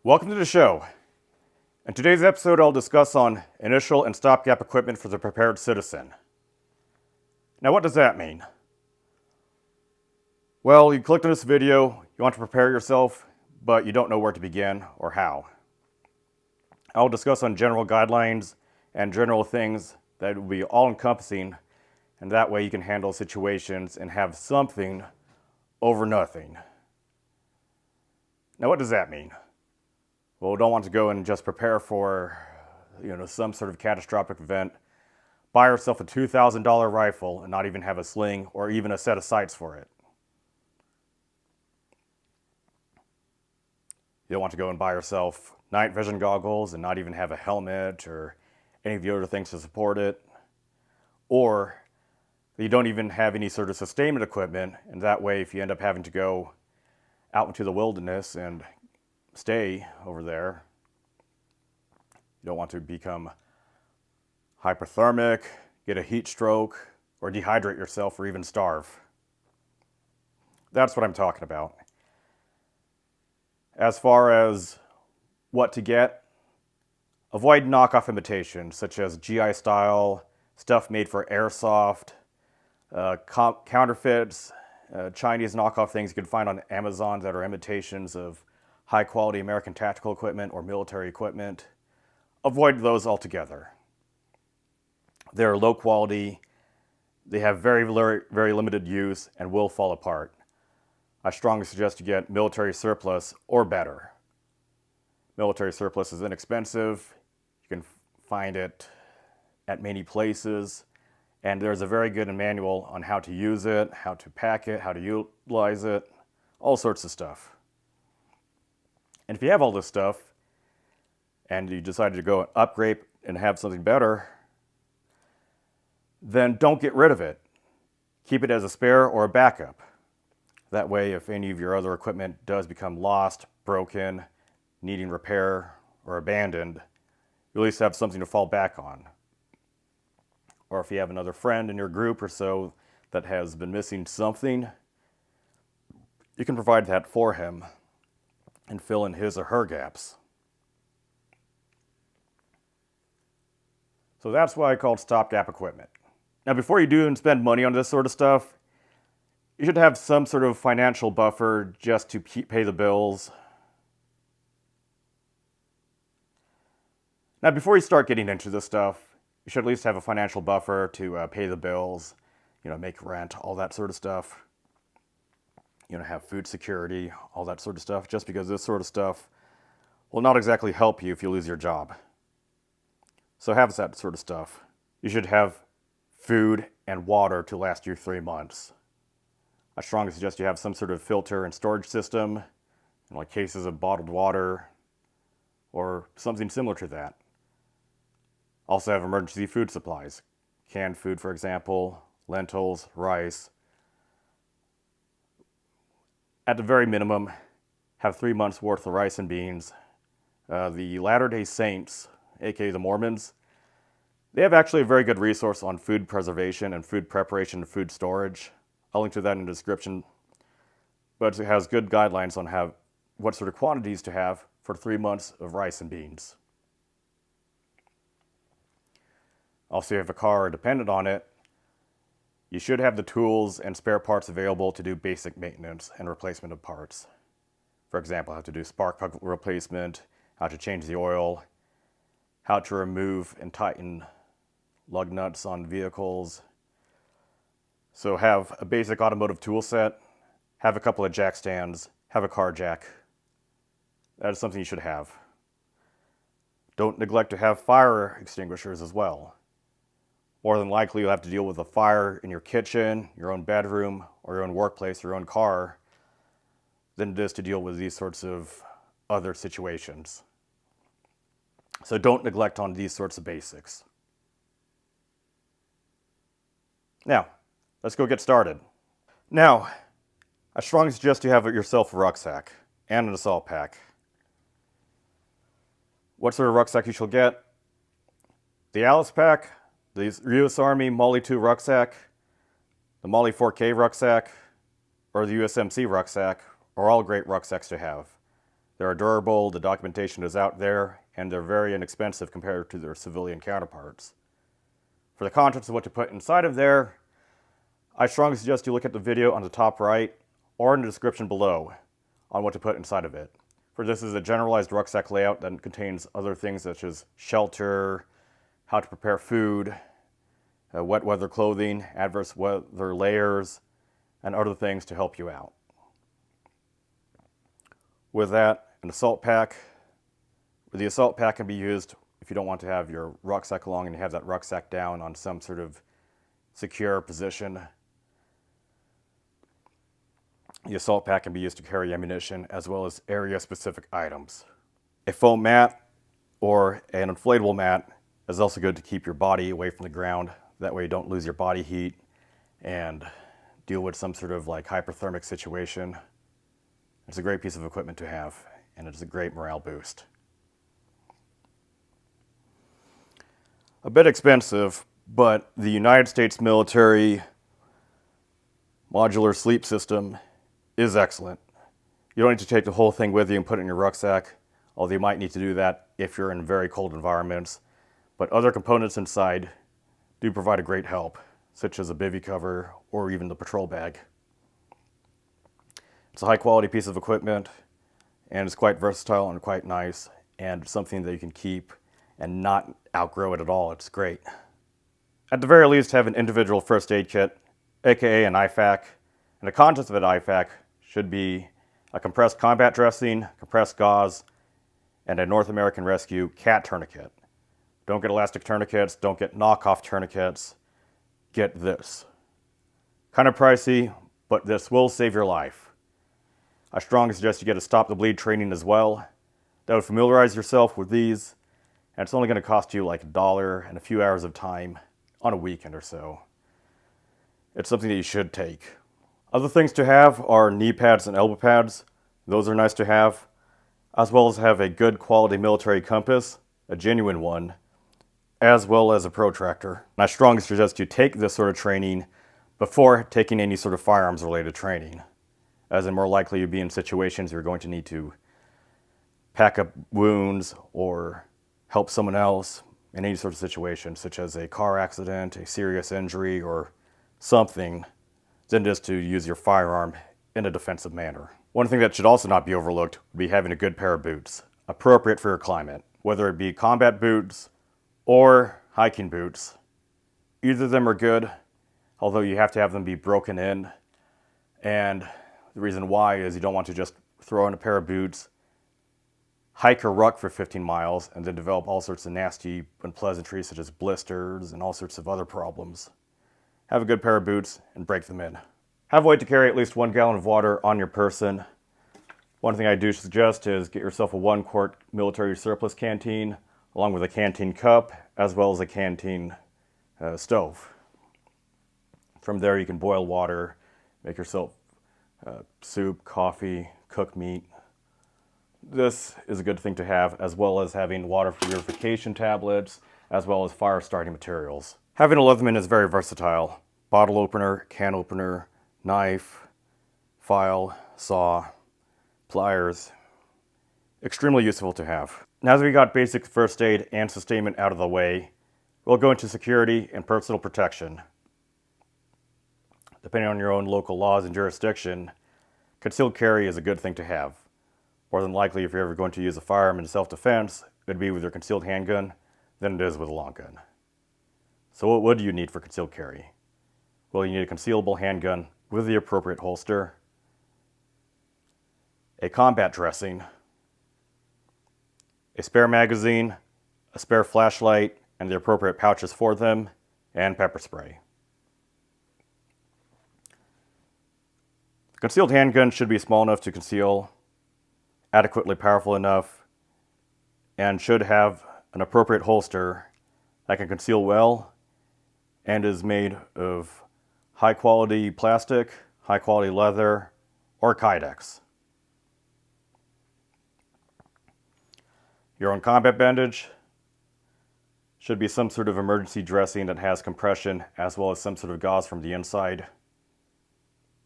Welcome to the show. In today's episode, I'll discuss on initial and stopgap equipment for the prepared citizen. Now, what does that mean? Well, you clicked on this video, you want to prepare yourself, but you don't know where to begin or how. I'll discuss on general guidelines and general things that will be all-encompassing, and that way you can handle situations and have something over nothing. Now, what does that mean? Well, we don't want to go and just prepare for, some sort of catastrophic event. Buy yourself a $2,000 rifle and not even have a sling or even a set of sights for it. You don't want to go and buy yourself night vision goggles and not even have a helmet or any of the other things to support it. Or you don't even have any sort of sustainment equipment, and that way if you end up having to go out into the wilderness and stay over there, you don't want to become hypothermic, get a heat stroke, or dehydrate yourself or even starve. That's what I'm talking about. As far as what to get, avoid knockoff imitations such as GI style, stuff made for airsoft, counterfeits, Chinese knockoff things you can find on Amazon that are imitations of high-quality American tactical equipment or military equipment. Avoid those altogether. They're low quality, they have very, very limited use, and will fall apart. I strongly suggest you get military surplus or better. Military surplus is inexpensive. You can find it at many places, and there's a very good manual on how to use it, how to pack it, how to utilize it, all sorts of stuff. And if you have all this stuff and you decide to go upgrade and have something better, then don't get rid of it. Keep it as a spare or a backup. That way, if any of your other equipment does become lost, broken, needing repair, or abandoned, you at least have something to fall back on. Or if you have another friend in your group or so that has been missing something, you can provide that for him and fill in his or her gaps. So that's why I call it stopgap equipment. Now, before you do and spend money on this sort of stuff, you should have some sort of financial buffer just to pay the bills. Now, before you start getting into this stuff, you should at least have a financial buffer to pay the bills, make rent, all that sort of stuff. Have food security, all that sort of stuff, just because this sort of stuff will not exactly help you if you lose your job. So have that sort of stuff. You should have food and water to last you 3 months. I strongly suggest you have some sort of filter and storage system, like cases of bottled water or something similar to that. Also have emergency food supplies. Canned food, for example, lentils, rice. At the very minimum, have 3 months worth of rice and beans. The Latter-day Saints, aka the Mormons, they have actually a very good resource on food preservation and food preparation and food storage. I'll link to that in the description. But it has good guidelines on what sort of quantities to have for 3 months of rice and beans. Also, if you have a car dependent on it, you should have the tools and spare parts available to do basic maintenance and replacement of parts. For example, how to do spark plug replacement, how to change the oil, how to remove and tighten lug nuts on vehicles. So have a basic automotive tool set, have a couple of jack stands, have a car jack. That is something you should have. Don't neglect to have fire extinguishers as well. More than likely, you'll have to deal with a fire in your kitchen, your own bedroom, or your own workplace, your own car, than it is to deal with these sorts of other situations. So don't neglect on these sorts of basics. Now, let's go get started. Now, I strongly suggest you have yourself a rucksack and an assault pack. What sort of rucksack you shall get? The Alice pack, the U.S. Army Molly 2 rucksack, the Molly 4K rucksack, or the USMC rucksack are all great rucksacks to have. They're durable, the documentation is out there, and they're very inexpensive compared to their civilian counterparts. For the contents of what to put inside of there, I strongly suggest you look at the video on the top right or in the description below on what to put inside of it. For this is a generalized rucksack layout that contains other things such as shelter, how to prepare food, wet weather clothing, adverse weather layers, and other things to help you out. With that, an assault pack. The assault pack can be used if you don't want to have your rucksack along and you have that rucksack down on some sort of secure position. The assault pack can be used to carry ammunition as well as area-specific items. A foam mat or an inflatable mat is also good to keep your body away from the ground. That way you don't lose your body heat and deal with some sort of like hypothermic situation. It's a great piece of equipment to have, and it's a great morale boost. A bit expensive, but the United States military modular sleep system is excellent. You don't need to take the whole thing with you and put it in your rucksack, although you might need to do that if you're in very cold environments. But other components inside do provide a great help, such as a bivy cover or even the patrol bag. It's a high quality piece of equipment, and it's quite versatile and quite nice, and something that you can keep and not outgrow it at all. It's great. At the very least, have an individual first aid kit, aka an IFAK, and the contents of an IFAK should be a compressed combat dressing, compressed gauze, and a North American Rescue cat tourniquet. Don't get elastic tourniquets, don't get knockoff tourniquets, get this. Kind of pricey, but this will save your life. I strongly suggest you get a Stop the Bleed training as well. That would familiarize yourself with these, and it's only going to cost you like $1 and a few hours of time on a weekend or so. It's something that you should take. Other things to have are knee pads and elbow pads. Those are nice to have, as well as have a good quality military compass, a genuine one, as well as a protractor. And I strongly suggest you take this sort of training before taking any sort of firearms related training, as in more likely you'll be in situations you're going to need to pack up wounds or help someone else in any sort of situation, such as a car accident, a serious injury, or something, than just to use your firearm in a defensive manner. One thing that should also not be overlooked would be having a good pair of boots, appropriate for your climate, whether it be combat boots or hiking boots. Either of them are good, although you have to have them be broken in, and the reason why is you don't want to just throw in a pair of boots, hike or ruck for 15 miles, and then develop all sorts of nasty unpleasantries such as blisters and all sorts of other problems. Have a good pair of boots and break them in. Have a way to carry at least 1 gallon of water on your person. One thing I do suggest is get yourself a 1-quart military surplus canteen, along with a canteen cup, as well as a canteen stove. From there you can boil water, make yourself soup, coffee, cook meat. This is a good thing to have, as well as having water purification tablets, as well as fire starting materials. Having a Leatherman is very versatile. Bottle opener, can opener, knife, file, saw, pliers. Extremely useful to have. Now that we got basic first aid and sustainment out of the way, we'll go into security and personal protection. Depending on your own local laws and jurisdiction, concealed carry is a good thing to have. More than likely, if you're ever going to use a firearm in self-defense, it'd be with your concealed handgun than it is with a long gun. So what would you need for concealed carry? Well, you need a concealable handgun with the appropriate holster, a combat dressing, a spare magazine, a spare flashlight, and the appropriate pouches for them, and pepper spray. The concealed handgun should be small enough to conceal, adequately powerful enough, and should have an appropriate holster that can conceal well and is made of high quality plastic, high quality leather, or Kydex. Your own combat bandage should be some sort of emergency dressing that has compression, as well as some sort of gauze from the inside.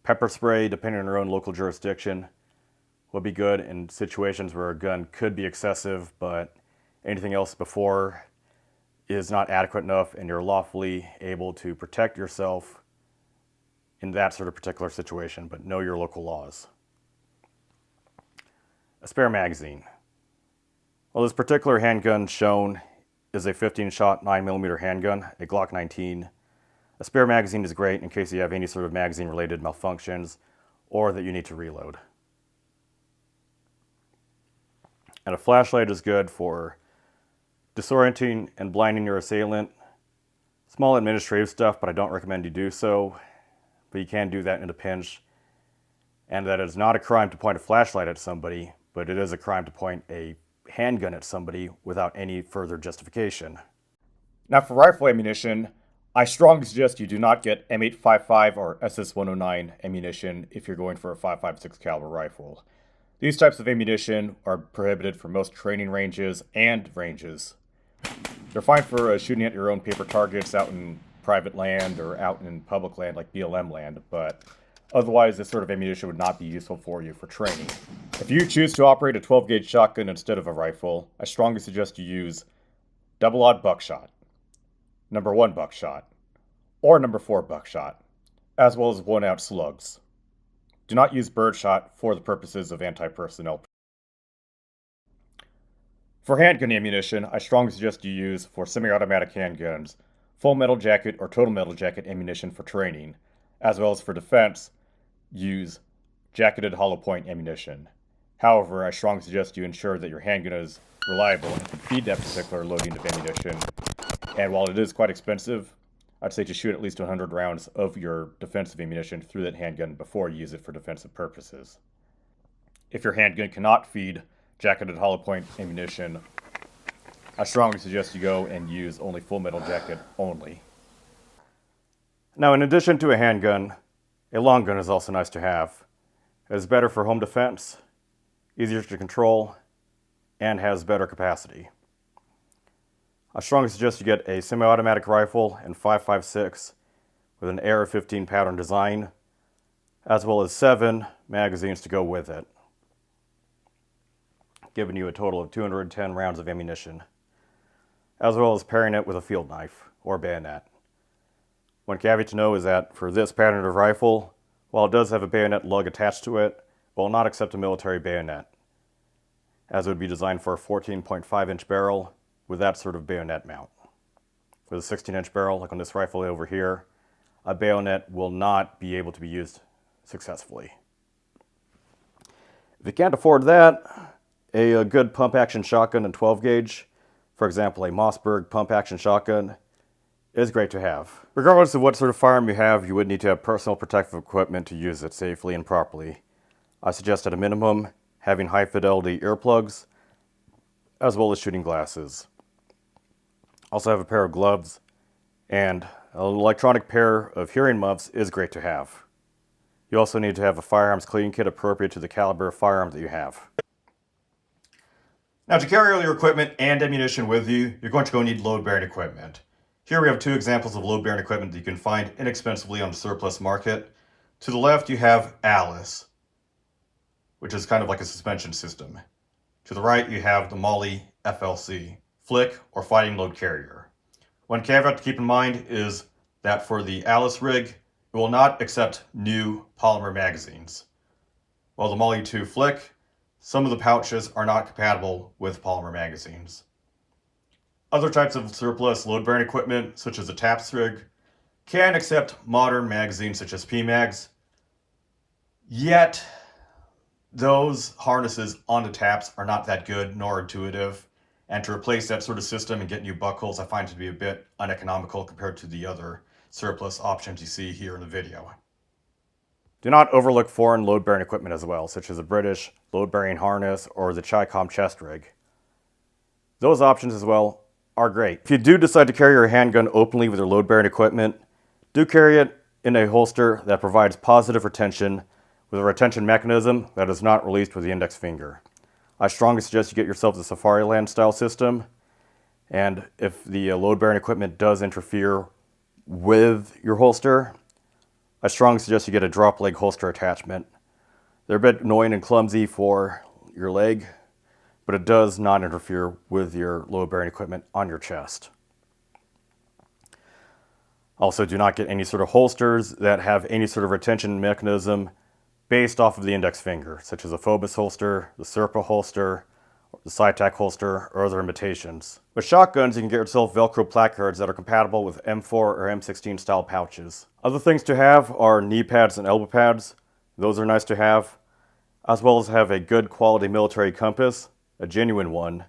Pepper spray, depending on your own local jurisdiction, would be good in situations where a gun could be excessive, but anything else before is not adequate enough and you're lawfully able to protect yourself in that sort of particular situation, but know your local laws. A spare magazine. Well, this particular handgun shown is a 15-shot 9mm handgun, a Glock 19. A spare magazine is great in case you have any sort of magazine-related malfunctions or that you need to reload. And a flashlight is good for disorienting and blinding your assailant. Small administrative stuff, but I don't recommend you do so. But you can do that in a pinch. And that is not a crime to point a flashlight at somebody, but it is a crime to point a handgun at somebody without any further justification. Now for rifle ammunition, I strongly suggest you do not get M855 or SS109 ammunition if you're going for a 5.56 caliber rifle. These types of ammunition are prohibited for most training ranges and ranges. They're fine for shooting at your own paper targets out in private land or out in public land like BLM land, but otherwise this sort of ammunition would not be useful for you for training. If you choose to operate a 12-gauge shotgun instead of a rifle, I strongly suggest you use double-aught buckshot, number 1 buckshot, or number 4 buckshot, as well as 1-ounce slugs. Do not use birdshot for the purposes of anti-personnel. For handgun ammunition, I strongly suggest you use, for semi-automatic handguns, full metal jacket or total metal jacket ammunition for training, as well as for defense, use jacketed hollow point ammunition. However, I strongly suggest you ensure that your handgun is reliable and can feed that particular loading of ammunition. And while it is quite expensive, I'd say to shoot at least 100 rounds of your defensive ammunition through that handgun before you use it for defensive purposes. If your handgun cannot feed jacketed hollow point ammunition, I strongly suggest you go and use only full metal jacket only. Now, in addition to a handgun, a long gun is also nice to have. It is better for home defense, easier to control, and has better capacity. I strongly suggest you get a semi-automatic rifle in 5.56 with an AR-15 pattern design, as well as 7 magazines to go with it, giving you a total of 210 rounds of ammunition, as well as pairing it with a field knife or bayonet. One caveat to know is that for this pattern of rifle, while it does have a bayonet lug attached to it, it will not accept a military bayonet, as it would be designed for a 14.5-inch barrel with that sort of bayonet mount. With a 16-inch barrel, like on this rifle over here, a bayonet will not be able to be used successfully. If you can't afford that, a good pump-action shotgun in 12-gauge, for example, a Mossberg pump-action shotgun, is great to have. Regardless of what sort of firearm you have, you would need to have personal protective equipment to use it safely and properly. I suggest at a minimum having high-fidelity earplugs, as well as shooting glasses. Also have a pair of gloves, and an electronic pair of hearing muffs is great to have. You also need to have a firearms cleaning kit appropriate to the caliber of firearm that you have. Now, to carry all your equipment and ammunition with you, you're going to go need load-bearing equipment. Here we have 2 examples of load-bearing equipment that you can find inexpensively on the surplus market. To the left, you have Alice, which is kind of like a suspension system. To the right, you have the Molly FLC, Flick or Fighting Load Carrier. One caveat to keep in mind is that for the Alice rig, it will not accept new polymer magazines. While the Molly 2 Flick, some of the pouches are not compatible with polymer magazines. Other types of surplus load-bearing equipment, such as a TAPS rig, can accept modern magazines such as PMags, yet those harnesses on the TAPS are not that good nor intuitive, and to replace that sort of system and get new buckles I find to be a bit uneconomical compared to the other surplus options you see here in the video. Do not overlook foreign load-bearing equipment as well, such as a British load-bearing harness or the Chicom chest rig. Those options as well are great. If you do decide to carry your handgun openly with your load-bearing equipment, do carry it in a holster that provides positive retention with a retention mechanism that is not released with the index finger. I strongly suggest you get yourself the Safariland style system, and if the load-bearing equipment does interfere with your holster, I strongly suggest you get a drop leg holster attachment They're a bit annoying and clumsy for your leg, but it does not interfere with your load-bearing equipment on your chest. Also, do not get any sort of holsters that have any sort of retention mechanism based off of the index finger, such as a Phobos holster, the Serpa holster, the SciTac holster, or other imitations. With shotguns, you can get yourself Velcro placards that are compatible with M4 or M16 style pouches. Other things to have are knee pads and elbow pads. Those are nice to have, as well as have a good quality military compass, a genuine one,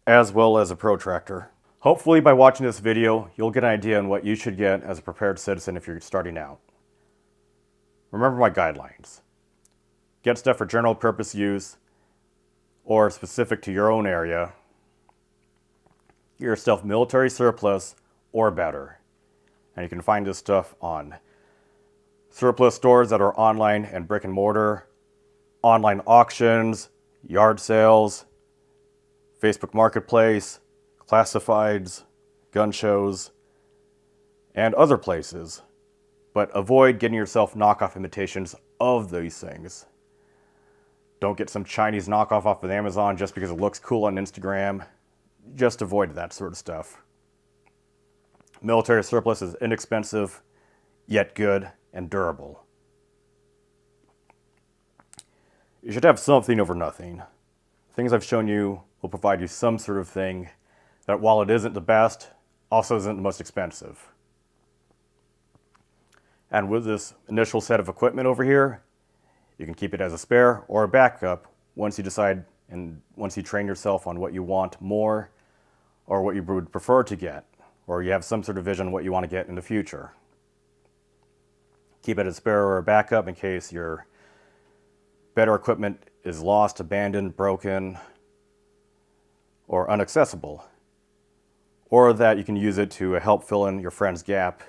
as well as a protractor. Hopefully by watching this video, you'll get an idea on what you should get as a prepared citizen if you're starting out. Remember my guidelines. Get stuff for general purpose use or specific to your own area. Get yourself military surplus or better. And you can find this stuff on surplus stores that are online and brick and mortar, online auctions, yard sales, Facebook Marketplace, classifieds, gun shows, and other places. But avoid getting yourself knockoff imitations of these things. Don't get some Chinese knockoff off of Amazon just because it looks cool on Instagram. Just avoid that sort of stuff. Military surplus is inexpensive, yet good and durable. You should have something over nothing. Things I've shown you will provide you some sort of thing that, while it isn't the best, also isn't the most expensive. And with this initial set of equipment over here, you can keep it as a spare or a backup once you decide and once you train yourself on what you want more or what you would prefer to get, or you have some sort of vision of what you want to get in the future. Keep it as a spare or a backup in case your better equipment is lost, abandoned, broken, or inaccessible, or that you can use it to help fill in your friend's gap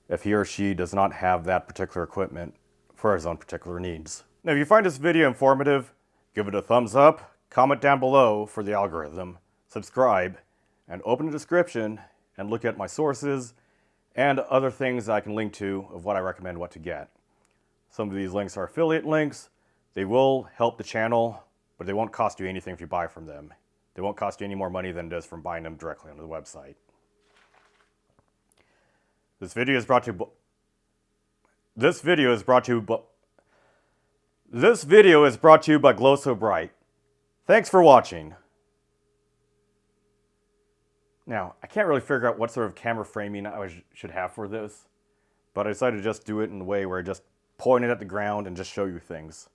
if he or she does not have that particular equipment for his own particular needs. Now, if you find this video informative, give it a thumbs up, comment down below for the algorithm, subscribe, and open the description and look at my sources and other things I can link to of what I recommend what to get. Some of these links are affiliate links. They will help the channel, but they won't cost you anything if you buy from them. They won't cost you any more money than it does from buying them directly on the website. This video is brought to you by Glow So Bright. Thanks for watching. Now, I can't really figure out what sort of camera framing I should have for this, but I decided to just do it in a way where I just point it at the ground and just show you things.